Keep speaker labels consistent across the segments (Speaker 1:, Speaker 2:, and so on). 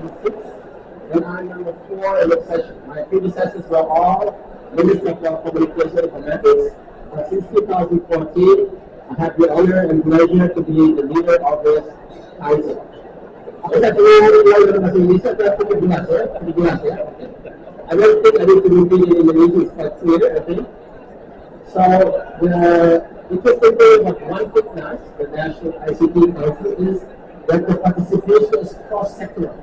Speaker 1: number 6, and I'm number 4 in the session. My predecessors were all Minister for Communication and Informatics. But since 2014, I have the honor and pleasure to be the leader of this council. Ako sa tingin kasi Lisa, pero pag-bilas ya. I don't think I need to repeat it in English, it's quite clear, I think. So, the interesting thing about One Fitness, the National ICT Council, is that the participation is cross-sectoral.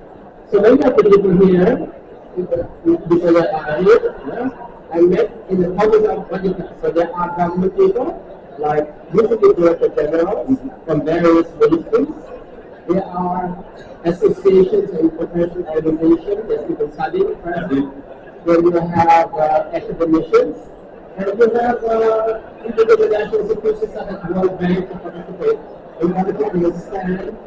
Speaker 1: So, many of the people here, because I met in the Congress of Budget. So, there are government people, like usually Director General from various ministries. There are associations and professional organizations that people study. Then you have academicians, and you have international institutions such as World Bank to participate in order to understand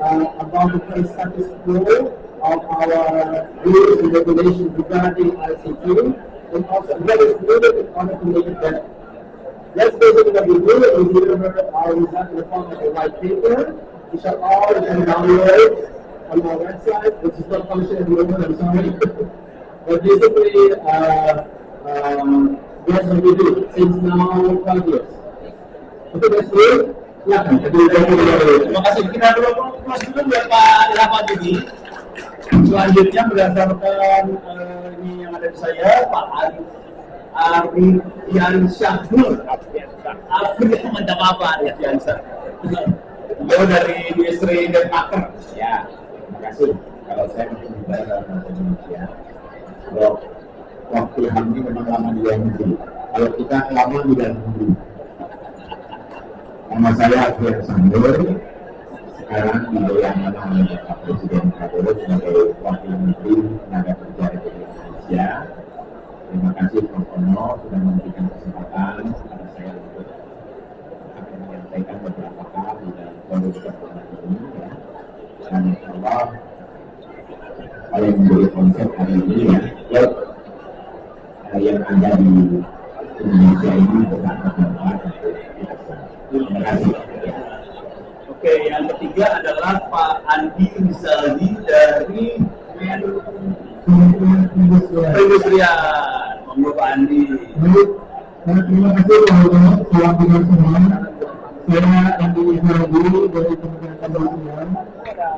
Speaker 1: about the current status quo of our rules and regulations regarding ICT, and also what is needed in order to make it better. That's basically what we do, and we deliver our result in the form of a white paper. We shall all download on our website, which is not functioning at the moment, I'm sorry. But basically, that's what we do since now 12 years. Okay, that's it. Silakan.
Speaker 2: Terima kasih. Kita dulu dulu buat Pak Irfan ini. Selanjutnya berdasarkan ini yang ada di saya, Pak Arifin Syahdur. Afrika mantap apa Arifin Syahdur? Beliau dari Ministry Denmark.
Speaker 3: Ya, terima kasih. Kalau saya mungkin bicara dalam bahasa Indonesia, kalau waktu ini memang lama di dalam negeri. Kalau kita lama di dalam negeri. Nama saya Arifin Syahdur. Sekarang dibayangkan oleh Bapak Presiden Prabowo sebagai Wakil Menteri Tenaga Kerja Republik Indonesia. Terima kasih Prof. Ono sudah memberikan kesempatan kepada saya untuk akan menyampaikan beberapa hal di dalam kondisi pertemuan ini, ya. Dan insya Allah kalau yang menjadi konsep hari ini ya, yang ada di Indonesia ini bermanfaat untuk kita semua. Terima kasih.
Speaker 2: Oke, yang ketiga adalah Pak Andi Rizaldi dari Perindustrian. Monggo Pak Andi.
Speaker 4: Terima kasih teman-teman, salam kenal semua. Saya Andi Rizaldi dari Kementerian Perindustrian.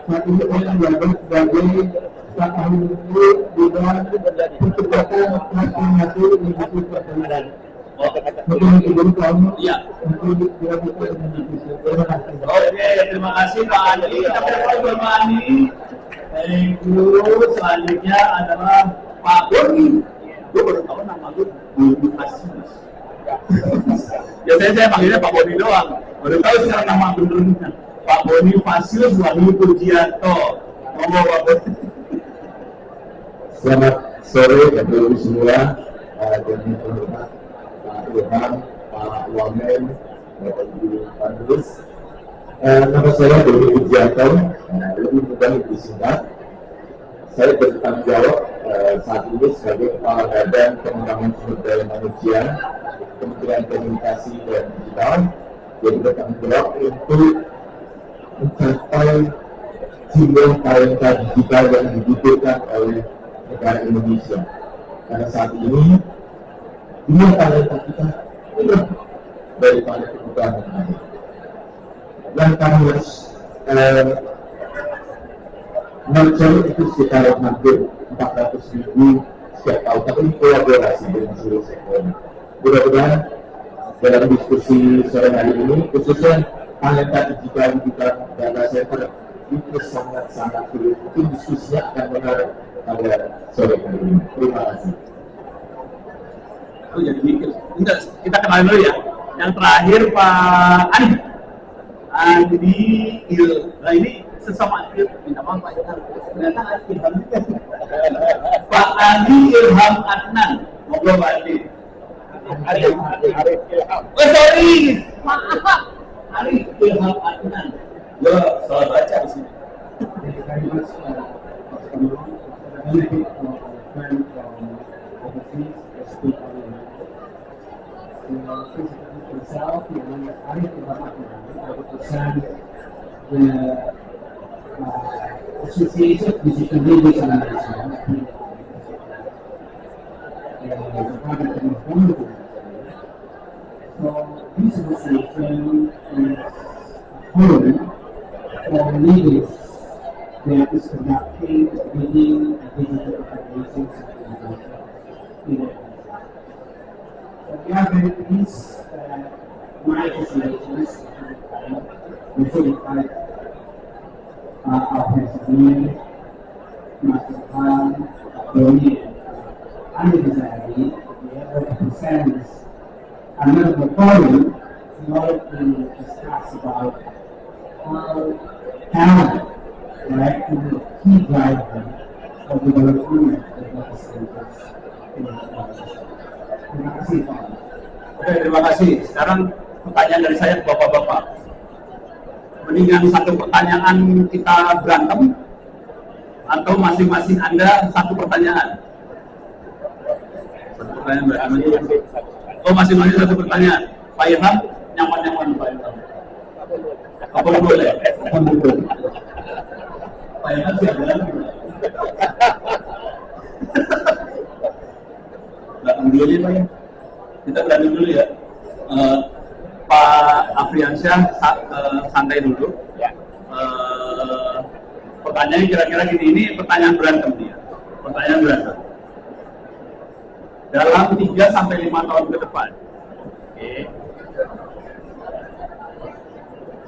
Speaker 4: Saat ini saya menjabat sebagai staf ahli menteri bidang percepatan transformasi industri pertahanan. Mungkin itu kamu.
Speaker 2: Iya.
Speaker 4: Mungkin dilakukan dengan Indonesia. Terima kasih.
Speaker 2: Oke, terima kasih Pak Andi. Kita berdoa Pak Andi. Thank you. Selanjutnya adalah Pak Boni. Gue baru tahu nama lu Boni Fasius. Biasanya saya panggilnya Pak Boni doang. Baru tahu sekarang nama benernya Pak Boni Fasius Wahyu Pujianto. Ngomong Pak Boni.
Speaker 3: Selamat sore Bapak Ibu semua, dan hormat Pak Ilham, Pak Wamen, Bapak Ibu Panelis. Nama saya Doni Pujianto, lebih mudah lebih singkat. Saya bertanggung jawab saat ini sebagai Kepala Badan Pengembangan Sumber Daya Manusia Kementerian Komunikasi dan Digital, yang bertanggung jawab untuk mencapai jumlah talenta digital yang dibutuhkan oleh negara Indonesia. Karena saat ini jumlah talenta kita lebih daripada kebutuhan yang ada. Dan kami harus nurture itu sekitar hampir 400.000 setiap tahun, tapi ini kolaborasi dengan seluruh sektor. Mudah-mudahan dalam diskusi sore hari ini, khususnya talenta digital kita data center itu sangat-sangat sulit. Mungkin diskusinya akan menarik pada sore hari ini. Terima kasih.
Speaker 2: Oh, jadi mikir. Enggak, kita kenalin dulu ya. Yang terakhir Pak Andi nah ini sesama minta maaf Pak Ilham. Ternyata Ilham Pak Andi Ilham Adnan. Monggo Pak Andi. Arif Ilham. Oh sorry, maaf. Arif Ilham Adnan. Yo, salah baca di sini.
Speaker 4: Myself, my name is Arif Ilham Adnan. I represent the
Speaker 1: Association of Digital Leaders in Malaysia. So this association is home for leaders that is conducting leading digital operations in the So we are very pleased that my associations including our president, Master Khan, Tony, and the Zahidi, we have present another forum in order to discuss about how talent, right, is the key driver of the development of data centers in Indonesia. Terima kasih, Pak.
Speaker 2: Oke, terima kasih. Sekarang pertanyaan dari saya ke Bapak-Bapak. Mendingan satu pertanyaan kita berantem atau masing-masing Anda satu pertanyaan? Satu pertanyaan berantem. Oh, masing-masing satu pertanyaan. Pak Ilham, nyaman-nyaman Pak Ilham. Apa boleh? Pak Ilham siapa lagi? Berantem dulu ya Pak ya. Kita berantem dulu ya. Pak Afriansyah, santai dulu. Pertanyaan kira-kira gini, ini pertanyaan berantem dia. Pertanyaan berantem. Dalam 3-5 tahun ke depan,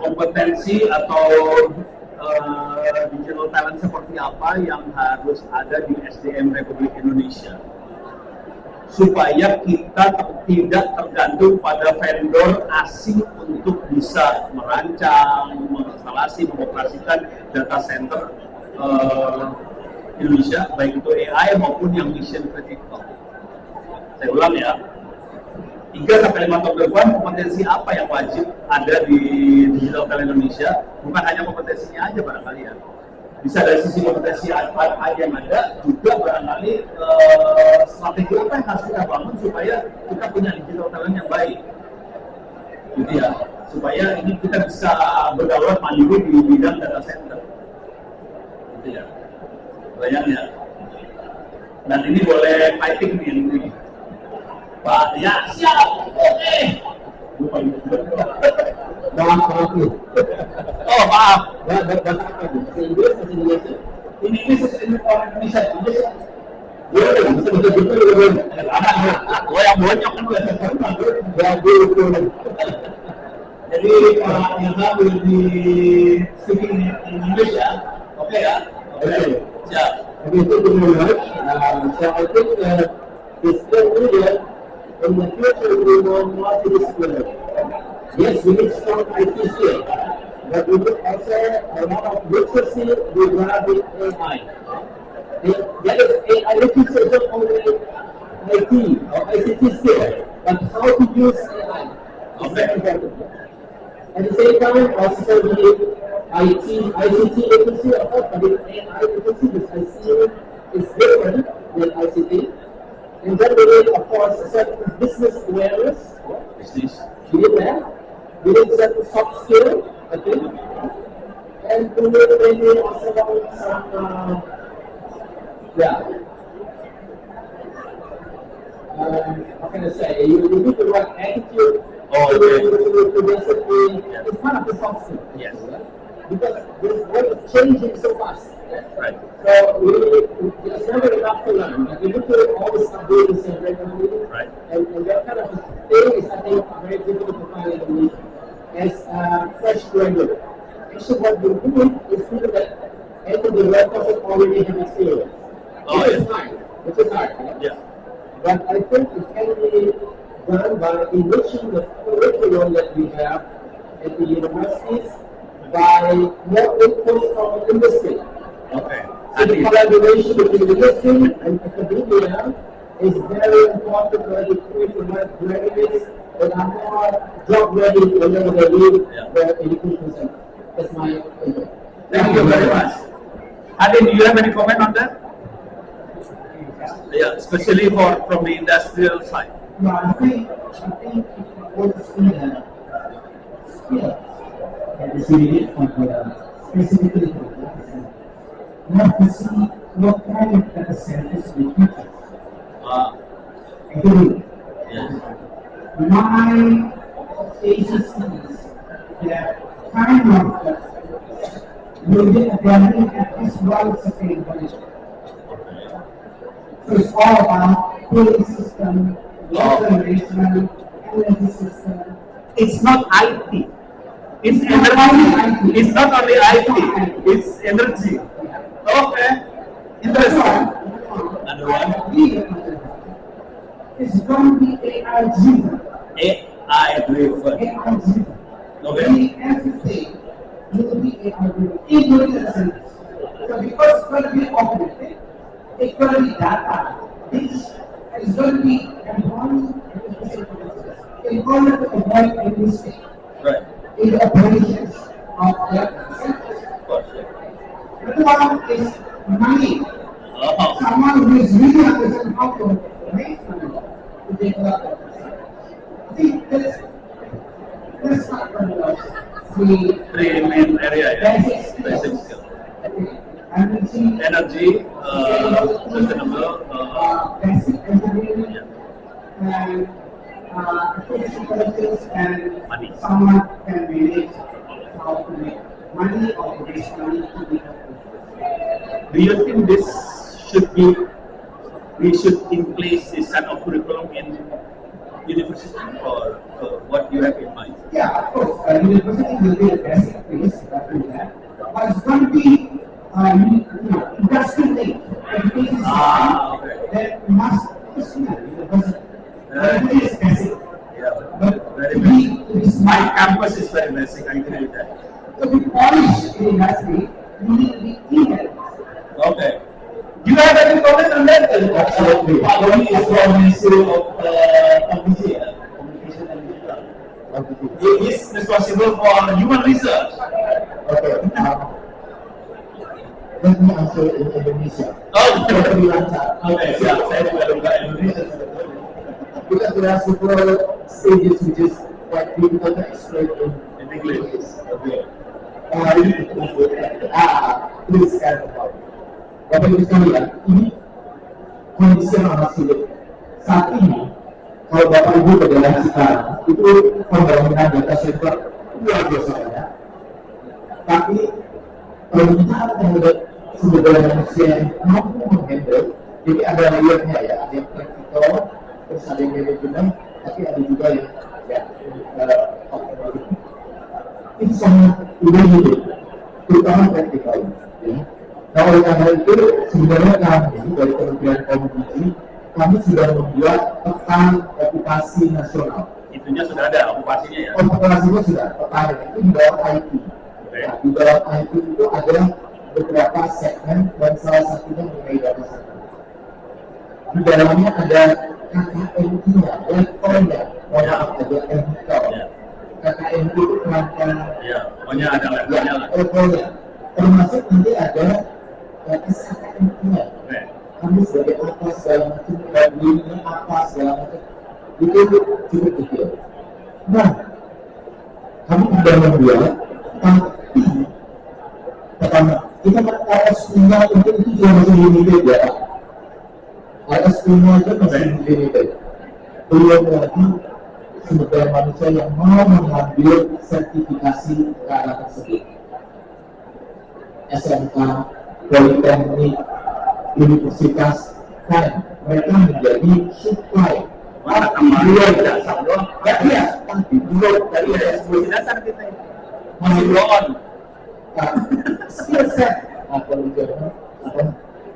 Speaker 2: kompetensi atau digital talent seperti apa yang harus ada di SDM Republik Indonesia supaya kita tidak tergantung pada vendor asing untuk bisa merancang, menginstalasi, mengoperasikan data center Indonesia, baik itu AI maupun yang mission critical. Saya ulang ya, 3-5 tahun ke depan kompetensi apa yang wajib ada di digital talent Indonesia, bukan hanya kompetensinya aja barangkali ya. Bisa dari sisi kompetensi apa yang ada, juga barangkali strategi apa yang harus kita bangun supaya kita punya digital talent yang baik, gitu ya, supaya ini kita bisa berdaulat mandiri di bidang data center, gitu ya, bayangnya. Dan ini boleh fighting nih, ini. Pak, ya siap, oke.
Speaker 1: Maaf.
Speaker 2: Oh maaf.
Speaker 1: Bahasa apa itu? Bahasa Inggris, bahasa Indonesia.
Speaker 2: Ini orang Indonesia.
Speaker 1: Boleh, bisa betul-betul boleh.
Speaker 2: Gue yang bonyok kan gue. Jadi Pak Ilham will be speaking in English ya. Oke ya. Oke. Siap.
Speaker 1: Okay, thank you very much. So I think the skill needed in the future we will multidisciplinary. Yes, we need strong IT skill, but we need also a lot of literacy regarding AI. That is AI literacy is not only IT or ICT skill, but how to use AI. Is very important. At the same time, also the ICT literacy, of course, but the AI literacy, which I see is different than ICT. And then we need, of course, a certain business awareness.
Speaker 2: Business.
Speaker 1: We need that. We need certain soft skill, I think. And we need maybe also some, how can I say? You need the right attitude.
Speaker 2: Oh, okay.
Speaker 1: To basically, it's kind of the soft skill.
Speaker 2: Yes.
Speaker 1: Because this world is changing so fast.
Speaker 2: Right.
Speaker 1: So it's never enough to learn. Like, you need to always update yourself regularly.
Speaker 2: Right.
Speaker 1: And that kind of thing is, I think, very difficult to find in Indonesia as fresh graduate. Actually, what we're doing is people that enter the workforce already have experience.
Speaker 2: Oh,
Speaker 1: which
Speaker 2: yeah.
Speaker 1: is fine. Which is hard. Right?
Speaker 2: Yeah.
Speaker 1: But I think it can be done by enriching the curriculum that we have at the universities by more input from industry.
Speaker 2: Okay.
Speaker 1: So the collaboration between industry and academia is very important to educate the graduates that are more job ready whenever they leave their education center. That's my opinion.
Speaker 2: Thank you very much. Adin, do you have any comment on that? Yeah, especially from the industrial side.
Speaker 4: No, I think if you want to see the skills that is needed for the specifically for the data center, we have to see what kind of data centers we feature. Again,
Speaker 2: Yes.
Speaker 4: my agencies that kind of will be available at this one sustainability. So it's all about cooling system, water management, energy system.
Speaker 2: It's not IT. It's
Speaker 4: It's not
Speaker 2: energy.
Speaker 4: only IT.
Speaker 2: It's not only IT. It's energy. Okay. Interesting. Another one.
Speaker 4: It's going to be AI driven.
Speaker 2: AI driven.
Speaker 4: AI driven.
Speaker 2: Okay.
Speaker 4: Meaning everything will be AI driven, including the centers. So because it's going to be automated, it's going to be data. This is going to be employment to avoid any mistake
Speaker 2: Right.
Speaker 4: in the operations of the centers.
Speaker 2: Of course.
Speaker 4: Another one is money.
Speaker 2: Oh.
Speaker 4: Someone who is really understand how to raise money to develop the facility. I think that's not going to see
Speaker 2: Three main area. Yeah.
Speaker 4: basic
Speaker 2: Basic
Speaker 4: skills.
Speaker 2: skill.
Speaker 4: Energy,
Speaker 2: Energy, sustainable.
Speaker 4: basic engineering,
Speaker 2: Yeah.
Speaker 4: and artificial intelligence, and
Speaker 2: Money.
Speaker 4: someone can manage how to make money or raise money to develop.
Speaker 2: Do you think this should be? We should in place this kind of curriculum in university, or what you have in mind?
Speaker 4: Yeah, of course, university will be the basic place that we have, but it's going to be, industry-linked education system
Speaker 2: Okay.
Speaker 4: that must university. Everything is basic,
Speaker 2: Yeah.
Speaker 4: but
Speaker 2: Very
Speaker 4: to
Speaker 2: basic.
Speaker 4: be
Speaker 2: My
Speaker 4: smart,
Speaker 2: campus is very basic. I agree with that.
Speaker 4: to be polished in industry, you need to be eager.
Speaker 2: Okay. Do you have any comment on that?
Speaker 3: Absolutely.
Speaker 2: Pak Doni is from Ministry of Communication and Digital. He is responsible for human research.
Speaker 3: Okay, let me answer in Indonesia.
Speaker 2: Oh,
Speaker 3: Lebih lancar.
Speaker 2: okay. Siap. Saya juga lupa Indonesia.
Speaker 3: Because there are several stages which is quite difficult to explain
Speaker 2: In English. Okay.
Speaker 3: Please stand up. Bapak Ibu sekalian, ini kondisi yang amat sulit. Saat ini, kalau Bapak Ibu berjalan sekarang, itu pembangunan data center luar biasa banyak. Tapi permintaan terhadap sumber daya manusia yang mampu menghandle, jadi ada layernya ya, ada yang praktikal, terus ada yang manajemen, tapi ada juga yang teknologi. Itu sangat limited, terutama praktikal. Ya. Nah, oleh karena itu, sebenarnya kami dari Kementerian Komunikasi, kami sudah membuat peta okupasi nasional.
Speaker 2: Itunya sudah ada okupasinya ya.
Speaker 3: Okupasinya sudah, peta itu di dalam IT. Nah, di dalam IT itu ada beberapa segmen dan salah satunya mengenai data center. Di dalamnya ada KKN-nya, levelnya, ada NIK. KKN itu kerangka
Speaker 2: Ya, pokoknya ada levelnya lah.
Speaker 3: levelnya. Termasuk nanti ada SKN-nya.
Speaker 2: Oke.
Speaker 3: Kami sebagai apa segala macam, revenue-nya apa segala macam, itu cukup kecil. Nah, kami sudah membuat, tapi pertama, kita RS-nya itu juga masih limited ya Pak. RS-nya itu masih limited. Belum lagi sumber daya manusia yang mau mengambil sertifikasi ke arah tersebut. SMK, Politeknik, Universitas, kan mereka menjadi supply.
Speaker 2: Mana
Speaker 3: Tapi
Speaker 2: tambah
Speaker 3: belum
Speaker 2: dasar doang?
Speaker 3: ya iya, tapi belum dari
Speaker 2: Masih dasar kita ini. Masih blow on.
Speaker 3: skill set atau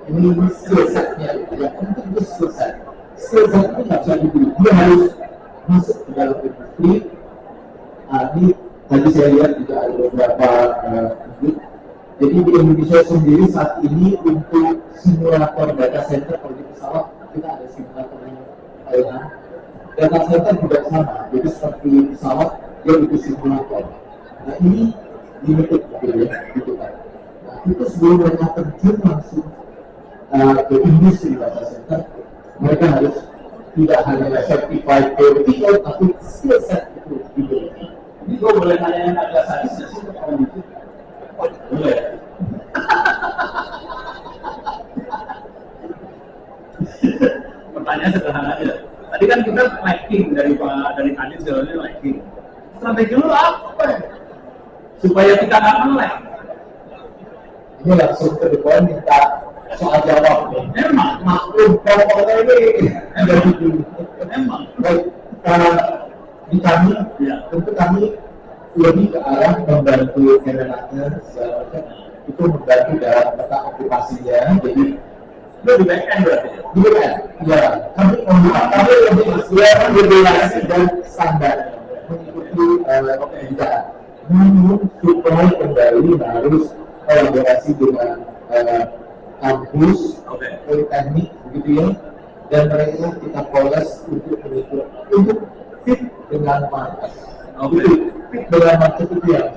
Speaker 3: ini skill setnya ya untuk itu skill set itu nggak bisa dibeli, dia harus masuk ke dalam industri. Ini tadi saya lihat juga ada beberapa jadi di Indonesia sendiri saat ini untuk simulator data center kalau di pesawat kita ada simulatornya Thailand. Data center juga sama, jadi seperti pesawat dia butuh simulator. Nah ini limited gitu ya, gitu kan. Nah itu sebelum mereka terjun langsung ke industri data center, mereka harus tidak hanya certified theoretical tapi skill set itu dimiliki.
Speaker 2: Ini gue boleh nanya yang agak sadis nggak sih untuk orang itu? Boleh. Pertanyaan sederhana aja. Tadi kan kita liking dari Kadin jalannya liking. Strategi lu apa? Supaya kita nggak melek.
Speaker 3: Ini langsung ke depan minta soal jawab nih.
Speaker 2: Memang,
Speaker 3: Maklum pokoknya ini dari dulu.
Speaker 2: memang.
Speaker 3: Baik, di kami,
Speaker 2: Ya.
Speaker 3: tentu kami lebih ke arah membantu Kemenaker segala macam. Itu membantu dalam peta okupasinya. Jadi
Speaker 2: Lu di back end berarti.
Speaker 3: gitu kan? Ya, kami membuat kami lebih regulasi dan standar mengikuti kebijakan. Namun supaya kembali harus kolaborasi dengan kampus,
Speaker 2: Oke.
Speaker 3: politeknik, begitu ya. Dan mereka kita poles untuk fit dengan market.
Speaker 2: Oke.
Speaker 3: Fit dengan market itu yang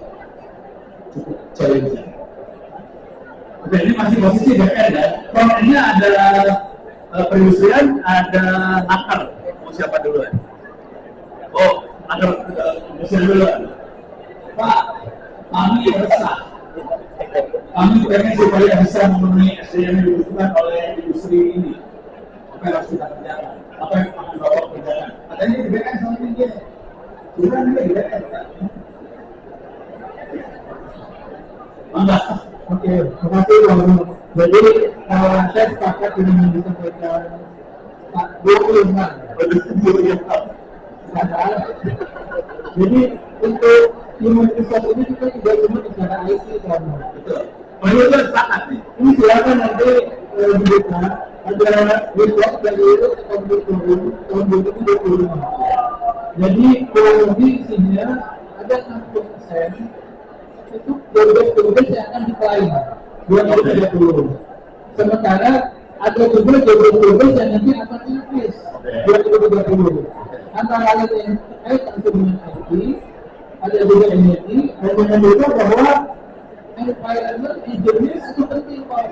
Speaker 3: cukup challenging.
Speaker 2: Oke, ini masih posisi back end ya. Front end-nya ada perindustrian, ada nakar. Mau siapa dulu ya? Oh, nakar perindustrian dulu. Pak, kami resah. Kami pengen supaya bisa memenuhi SDM yang dibutuhkan oleh industri ini. Apa yang harus kita kerjakan? Apa yang akan Bapak kerjakan? Katanya di back end sama dia. Sudah dia di back end. Mangga.
Speaker 4: Oke, terima kasih Bang. Jadi saya sepakat dengan yang disampaikan Pak Burman. Jadi untuk human resource ini kita tidak cuma bicara IT kan.
Speaker 2: Betul. Menurut sepakat nih.
Speaker 4: Ini silakan nanti dibuka ada report dari itu tahun 2025. Jadi kurang lebih isinya ada 60% itu job-job yang akan diklaim 2030. Sementara ada juga job-job yang nanti akan increase 2030. Antara lain yang terkait dengan IT, ada juga energi, dan dengan juga bahwa environment engineer itu penting Pak.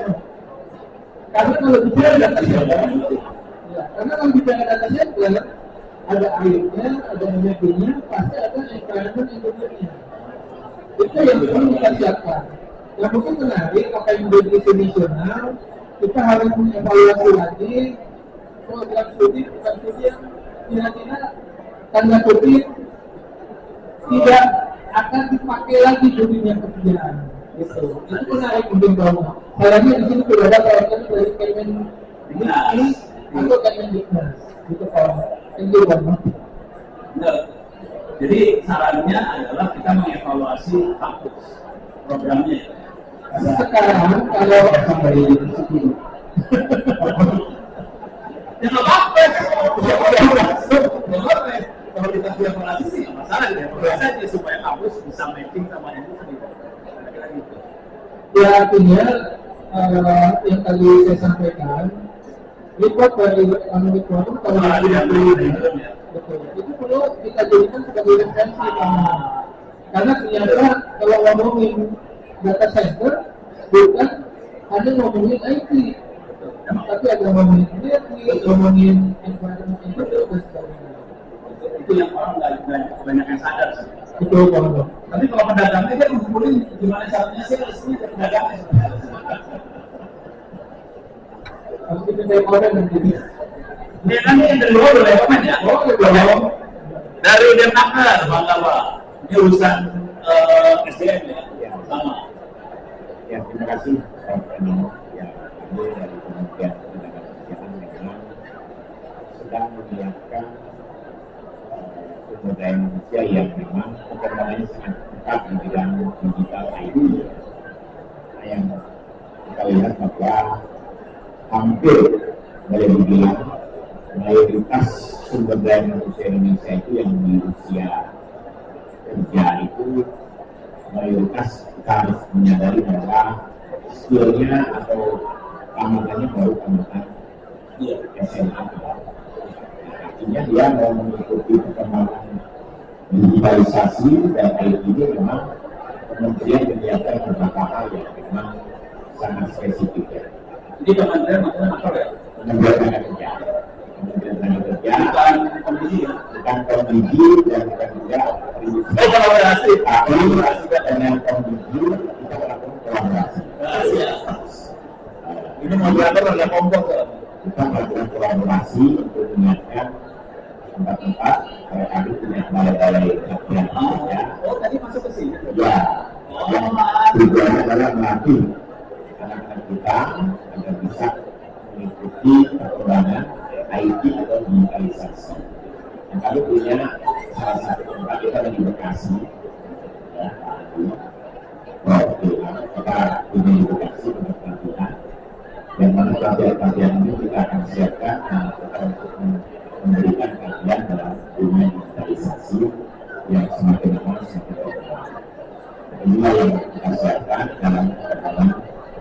Speaker 4: Karena kalau bicara data center, ya, karena kalau bicara data center, ada airnya, ada energinya, pasti ada environment engineer-nya. Itu yang perlu kita siapkan. Yang mungkin menarik, apa yang menjadi isu nasional, kita harus mengevaluasi lagi program studi yang kira-kira tanda kutip tidak akan dipakai lagi di dunia pekerjaan. Gitu. Itu menarik mungkin banget. Sayangnya di sini sudah ada kawasan dari Kemendikbud atau Kemendiknas. Gitu Pak. Thank you banget.
Speaker 2: Benar. Jadi sarannya adalah kita mengevaluasi kampus programnya.
Speaker 4: Sekarang kalau
Speaker 3: Sampai di situ.
Speaker 2: Ya nggak apa-apa. Ya nggak apa-apa. Kalau kita evaluasi sih nggak masalah gitu. Evaluasi aja supaya kampus bisa matching sama industri. Kira-kira gitu.
Speaker 4: ya artinya yang tadi saya sampaikan report dari ekonomi forum tahun
Speaker 2: Nah, yang
Speaker 4: 2020 betul itu perlu kita jadikan sebagai referensi karena ternyata kalau ngomongin data center bukan hanya ngomongin IT tapi ada ngomongin energi, ngomongin environment engineer dan sebagainya.
Speaker 2: Itu yang orang nggak banyak yang sadar sih.
Speaker 4: Betul banget.
Speaker 2: Tapi kalau pedagangnya dia ngumpulin gimana caranya sih resmi ke pedagangnya.
Speaker 4: Harus kita orang nanti.
Speaker 2: Ya nanti yang dari bawah boleh komen ya.
Speaker 4: Oh, belum.
Speaker 2: Dari Denakar, bangga Pak. Ini urusan SDM ya, sama.
Speaker 3: Ya, terima kasih Pak Nino. Ya, kami dari Kementerian Ketenagakerjaan memang sedang menyiapkan sumber daya manusia yang memang perkembangannya sangat cepat di bidang digital IT. Nah, yang kita lihat bahwa hampir boleh dibilang mayoritas sumber daya manusia Indonesia itu yang di usia kerja itu mayoritas kita harus menyadari bahwa skillnya atau tamatannya baru tamatan SMA. Artinya dia mau mengikuti perkembangan digitalisasi dan IT ini memang kementerian menyiapkan beberapa hal yang memang sangat spesifik ya.
Speaker 2: Jadi kementerian maksudnya apa ya?
Speaker 3: Kementerian Tenaga Kerja, Kementerian Tenaga Kerja,
Speaker 2: Bukan komisi ya?
Speaker 3: bukan komdigi dan bukan juga
Speaker 2: Oh, kolaborasi.
Speaker 3: tapi dengan komdigi kita melakukan kolaborasi.
Speaker 2: Ini moderator ada kompor tuh.
Speaker 3: kita melakukan kolaborasi untuk menyiapkan tempat-tempat kayak tadi punya balai-balai latihan ya.
Speaker 2: Oh, tadi masuk ke sini.
Speaker 3: Ya, yang tujuannya adalah melatih anak-anak kita agar bisa mengikuti perkembangan IT atau digitalisasi. Dan kami punya salah satu tempat kita di Bekasi, ya, kita punya di Bekasi untuk pelatihan. Yang mana pelatihan ini kita akan siapkan untuk memberikan pelatihan dalam dunia digitalisasi yang semakin lama semakin berkembang. Inilah yang kita siapkan dalam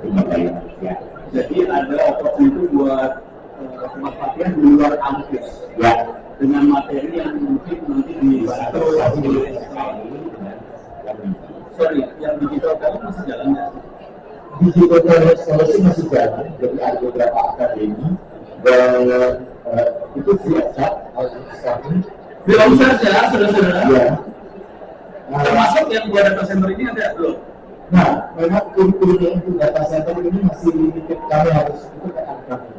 Speaker 3: sumber daya manusia.
Speaker 2: Jadi ada opportunity buat tempat pelatihan di luar kampus.
Speaker 3: Ya,
Speaker 2: Dengan materi yang mungkin nanti dibantu sorry, yang digital tadi masih jalan nggak?
Speaker 3: digital solusi masih jalan, jadi ada beberapa akademi dan itu siap kami.
Speaker 2: Belum saja, saudara-saudara.
Speaker 3: Ya.
Speaker 2: Termasuk yang buat data center ini ada belum?
Speaker 3: Nah, memang kurikulum untuk data center ini masih limited, kami harus itu ke kami.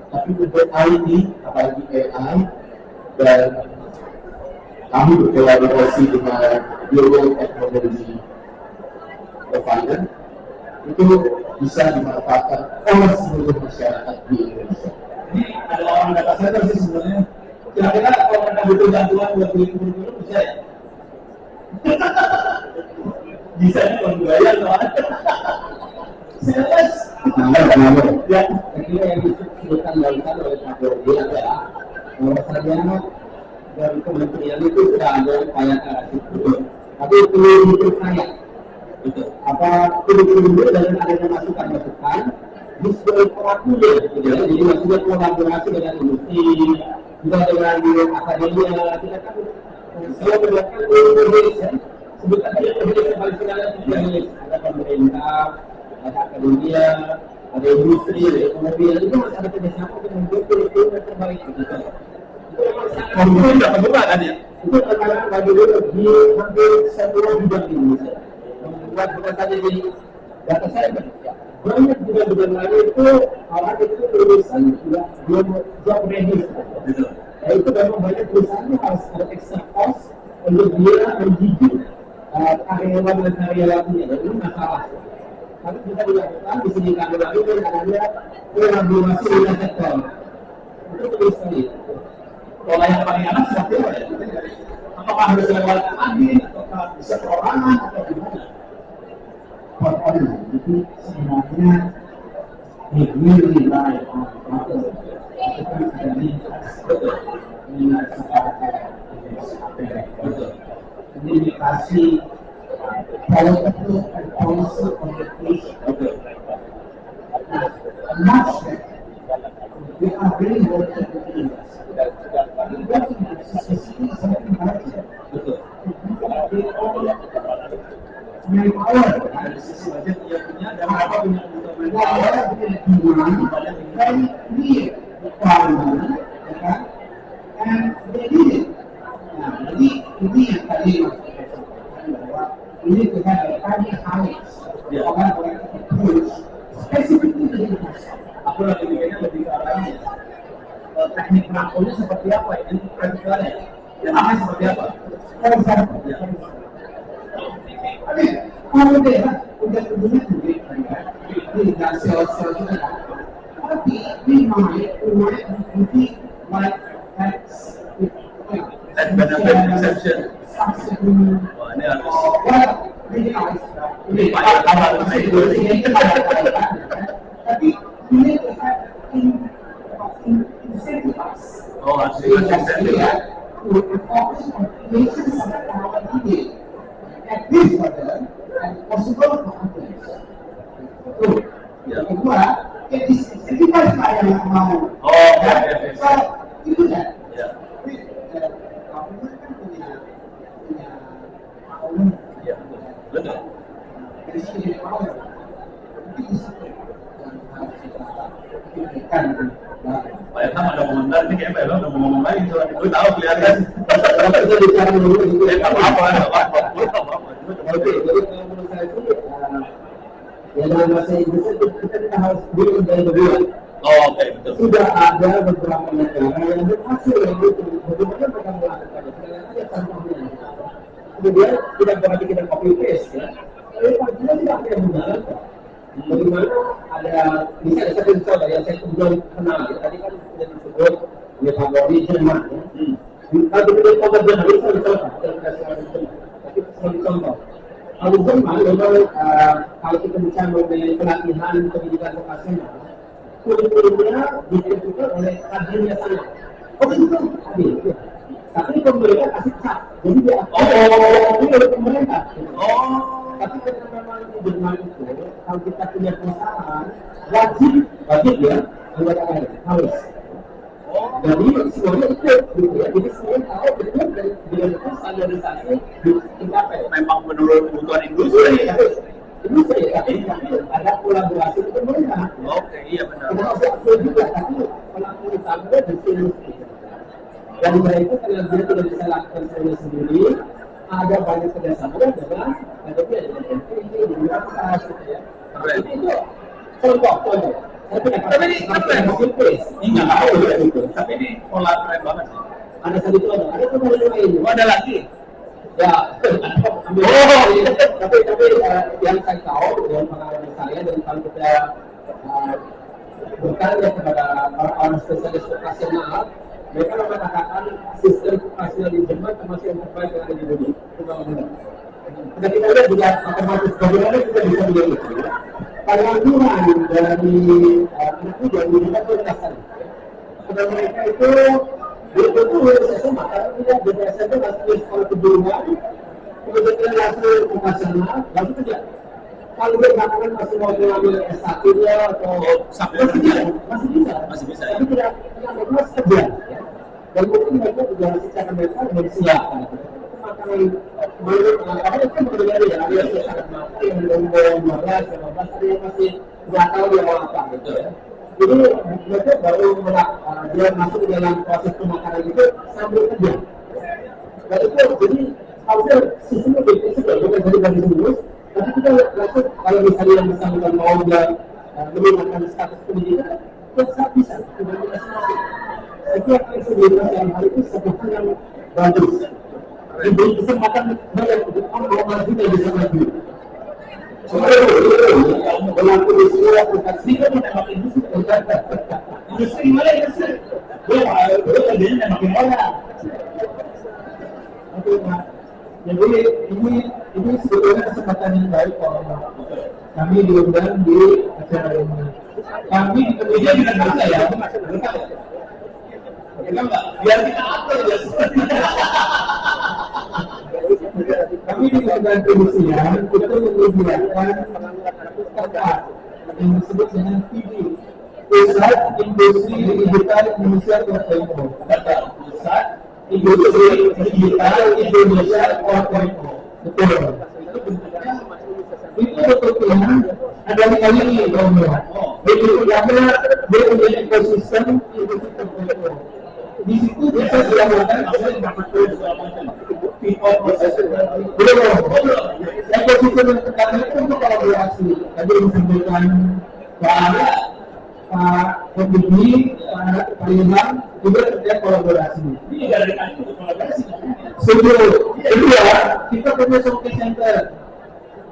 Speaker 3: Tapi untuk IT, apalagi AI, dan kami berkolaborasi dengan Global Technology Provider, itu bisa dimanfaatkan oleh seluruh masyarakat di Indonesia.
Speaker 2: Ini ada orang data center sih sebenarnya. Kira-kira kalau mereka butuh bantuan buat beli kurikulum bisa ya? Bisa nih kalau bayar soalnya. Sales.
Speaker 1: Ya, akhirnya yang disebutkan barusan oleh Pak Dodi adalah bahwasanya dari kementerian itu sudah ada upaya ke arah situ. Tapi perlu dipercaya. Apa kurikulum dan adanya masukan-masukan disesuaikan gitu ya. Jadi maksudnya kolaborasi dengan industri, juga dengan akademia, kita kan saya melihatkan Indonesia sebutkan saja Indonesia paling segala ada pemerintah, ada akademia, ada industri, ada ekonomi, itu harus ada kerjasama untuk membuat kurikulum yang terbaik gitu.
Speaker 2: Itu tidak terbuka kan ya?
Speaker 1: Itu terkadang bagi di hampir semua bidang di Indonesia. Membuat bukan saja di data center, banyak bidang-bidang lain itu orang itu lulusan juga belum job ready. Ya, itu memang banyak perusahaan harus ada extra cost untuk dia mendidik karyawan dan karyawannya. Dan ini masalah. Tapi kita dilakukan di sini kami lakukan adanya kolaborasi dengan sektor. Itu penting sekali.
Speaker 2: Pola yang paling enak seperti apa ya? Apakah harus lewat admin, ataukah bisa perorangan, atau gimana?
Speaker 1: Portfolio itu sebenarnya really right on itu kan ada minat komunikasi political and policy communication. Much we are really working with this. Working with society is something like that.
Speaker 2: Dari sisi budget dia punya dan apa punya kebutuhan
Speaker 1: very clear requirement, kan? And they did it. Nah, jadi ini yang tadi bahwa ini kita ada tadi harus orang-orang approach specifically to the person.
Speaker 2: aku lagi mikirnya lebih ke arahnya. Teknik rangkulnya seperti apa ya? Ini praktikalnya. Ya, namanya seperti apa?
Speaker 1: For example, kalau dia udah punya duit, ini nggak sel-sel juga, tapi ini might be like
Speaker 2: Dan benefit exception. Wah, ini harus. Ini banyak hal itu.
Speaker 1: Tapi ini incentivize.
Speaker 2: Oh, harus insentif.
Speaker 1: Fokus on creation sampai tahap ini. At least level and possible for others. Betul. Yang kedua, incentivize lah yang mau.
Speaker 2: Oh,
Speaker 1: Ya,
Speaker 2: oke.
Speaker 1: so itu ya.
Speaker 2: Ya.
Speaker 1: Tapi kamu kan punya owner.
Speaker 2: Ya, betul.
Speaker 1: Dari sini owner. Itu disiplin yang harus kita pikirkan.
Speaker 2: Pak Ilham ada komentar ini kayak Pak Ilham udah mau ngomong lagi soal itu tahu kelihatan.
Speaker 1: Kalau kita bicara dulu itu
Speaker 2: Nggak apa-apa.
Speaker 1: Oke, jadi kalau menurut saya itu ya dalam bahasa Inggris itu kita harus build dari berdua.
Speaker 2: Oh, oke, betul.
Speaker 1: Sudah ada beberapa negara yang berhasil itu. Bagaimana mereka melakukannya? Kita lihat aja contohnya. Kemudian tidak berarti kita copy paste ya. Tapi kita tidak akan menggunakan. Bagaimana ada misalnya satu contoh yang saya sebelum kenal ya. Tadi kan sudah disebut ya Fabri Jerman ya. Kalau kita lihat Fabri Jerman itu satu contoh. Tapi sebagai contoh. Kalau Jerman memang kalau kita bicara mengenai pelatihan pendidikan vokasional, kurikulumnya ditentukan oleh kadernya sana. Oh itu hadir. Tapi pemerintah kasih cap. Jadi dia ini dari pemerintah. Tapi karena memang di Jerman itu, kalau kita punya perusahaan, wajib ya, anggota harus. Jadi semuanya ikut, gitu ya. Jadi semuanya tahu betul dan dengan itu standarisasi dicapai.
Speaker 2: Memang menurut kebutuhan industri.
Speaker 1: Industri, tapi ada kolaborasi dengan pemerintah.
Speaker 2: Oke, iya benar.
Speaker 1: Kita harus akui juga, tapi pelaku utamanya di industri. Dan dari itu karena dia tidak bisa lakukan sendiri, ada banyak kerjasama dengan dengan NPI, dengan Universitas, gitu ya. Itu contoh.
Speaker 2: Tapi ini keren. Enggak tahu ya itu. Tapi ini pola keren banget sih.
Speaker 1: Ada satu contoh, ada contoh lain.
Speaker 2: Oh, ada lagi.
Speaker 1: Ya, tapi yang saya tahu dengan pengalaman saya dan kalau kita bertanya kepada orang spesialis vokasional, mereka mengatakan sistem vokasional di Jerman termasuk yang terbaik yang ada di dunia. Kita lihat juga otomatis bagaimana kita bisa melihat itu. Pengangguran dari anak muda di dunia itu dasar. Karena mereka itu betul-betul lulus SMA, karena tidak dari SMP masuk sekolah kejuruan, kemudian dia langsung vokasional, langsung kerja. Kalau dia belakangan masih mau mengambil S1-nya atau masih bisa. Tapi tidak mereka kerja. Ya. Dan mungkin mereka juga secara mental belum siap. Makanan karena itu berbeda ya, ada yang sangat matang, yang belum 12, 15, ada yang masih nggak tahu dia mau apa gitu ya. Jadi mereka baru dia masuk dalam proses pemakaran itu sambil kerja. Dan itu jadi harusnya sistemnya begitu bukan jadi bagi lulus, tapi kita langsung kalau misalnya yang bersangkutan mau dia menggunakan status pendidikan, kita bisa tidak masing-masing. Saya kira fleksibilitas yang hal itu satu hal yang bagus. Diberi kesempatan banyak untuk orang maju dan bisa maju. Berlaku di seluruh aplikasi kan menembak industri. Industri mana industri? Dia kerjanya nemakin orang. Oke, Pak. Jadi ini sebetulnya kesempatan yang baik kalau kami diundang di acara ini. Kami di kemudian di negara ya,
Speaker 2: biar kita atur ya.
Speaker 1: Kami di Kementerian Perindustrian itu menyediakan tempat yang disebut dengan PID, Pusat Industri Digital Indonesia 4.0. Pusat Industri Digital Indonesia 4.0. Betul. Itu betulnya ada kali ini, jadi karena dia punya ekosistem industri 4.0. Di situ bisa dilakukan ekosistem yang pertama itu untuk kolaborasi. Tadi disampaikan Pak Pembeli, Pak Ilham juga terkait kolaborasi.
Speaker 2: Ini dari kami kolaborasi.
Speaker 1: Sebelum kedua, kita punya showcase center.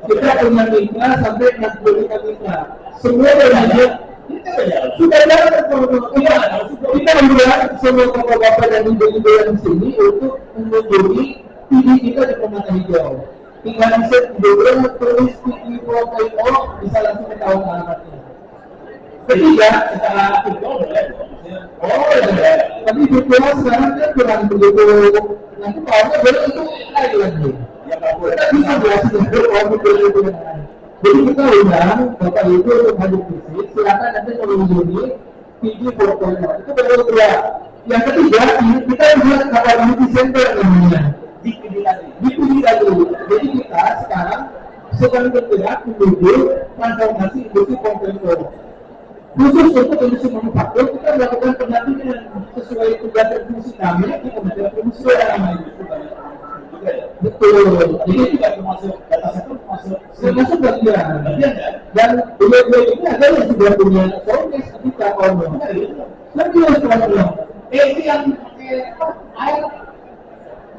Speaker 1: Kita punya mitra sampai 65 mitra. Semua berada sudah ada kita membuat semua bapak-bapak dan ibu-ibu yang di sini untuk mengunjungi TV kita di Permata Hijau. Tinggal di Google tulis TV 4.0 bisa langsung tahu alamatnya. Ketiga, secara virtual boleh. Ya. Tapi virtual sekarang kan kurang begitu. Nanti tahunya boleh itu lain lagi. Kita bisa belajar kalau begitu. Jadi kita undang Bapak Ibu untuk hadir visit, silakan nanti mengunjungi TV 4.0 itu baru kedua. Yang ketiga, kita buat capability center namanya. Dipilih lagi. Jadi kita sekarang sedang bergerak menuju transformasi industri 4.0. Khusus untuk industri manufaktur, kita melakukan pendampingan sesuai tugas dan fungsi kami di Kementerian Perindustrian. Betul. Jadi tidak termasuk data center termasuk bagian. Dan beliau ini ada yang sudah punya showcase
Speaker 4: kita ngomong. Serius ngomong.
Speaker 2: Itu yang pakai air.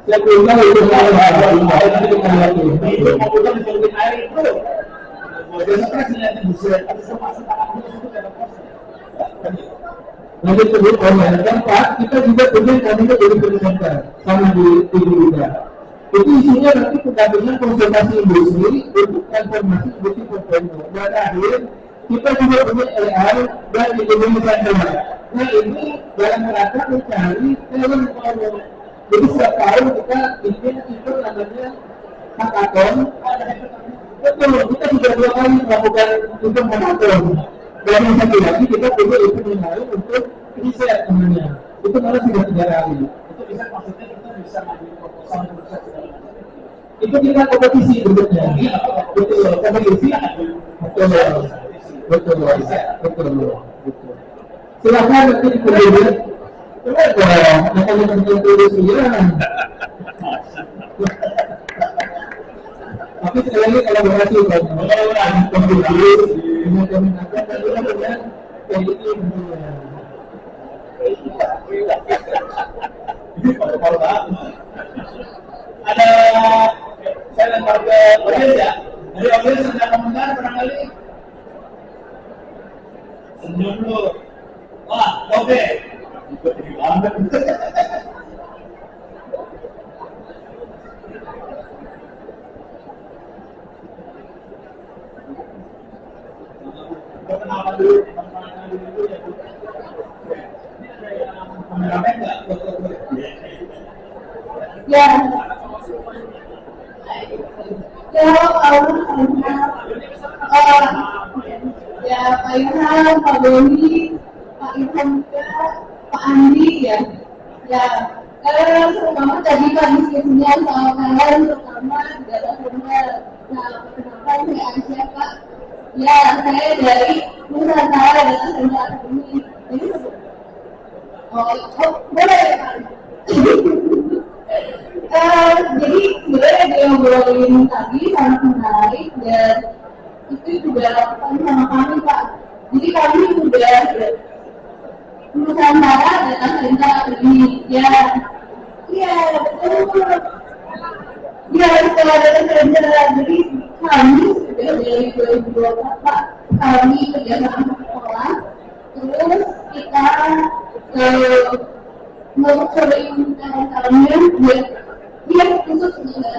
Speaker 4: Saya bilang itu
Speaker 2: Itu mau udah disuntik air itu. Jadi stres lihatnya buset. Ada semua sekarang itu ada proses.
Speaker 4: Nanti sebut online tempat kita juga punya kami jadi presenter sama di TV juga. Itu isinya nanti pendampingan konsultasi industri untuk transformasi industri 4.0. Dan akhir kita juga punya AI dan ekonomi center. Nah ini dalam rangka mencari talent power. Jadi setiap tahun kita bikin itu namanya hackathon. Betul, kita sudah 2 kali melakukan itu hackathon. Dan yang satu lagi kita punya event yang lain untuk riset namanya. Itu malah sudah 3 kali.
Speaker 2: Itu bisa maksudnya kita bisa ngambil proposal untuk riset segala macam.
Speaker 4: Itu kita kompetisi bentuknya. Betul, kompetisi. Betul, betul, betul. Silakan nanti dikumpulkan. Coba dong, akan yang tulis ya. Tapi sekali lagi kolaborasi kan. Kompetisi, komunikasi, dan kita punya kompetisi.
Speaker 2: Ini kalau ada saya lempar ke audiens ya. Dari audiens ada komentar barangkali. Senyum dulu. Wah, oke. Ikut ini banget. Perkenalan dulu ya. Ini ada yang kameramen nggak?
Speaker 5: Ya, ya Pak Ilham, Pak Doni, Pak Ilham juga, Pak Andi ya, terutama tadi Pak diskusinya soal kalian terutama dalam benar. Nah, perkenalkan saya Aisyah Pak. Ya, saya dari Nusantara Data Center Academy. Ini boleh Pak. Jadi sebenarnya yang ngobrolin tadi sangat menarik dan itu juga lakukan sama kami Pak. Jadi kami sudah Nusantara Data Center Academy. Ya, betul. Ya, setelah Data Center, jadi kami sudah dari 2024 Pak. Kami kerjasama sekolah, terus kita mengukurin talent-talentnya buat dia khusus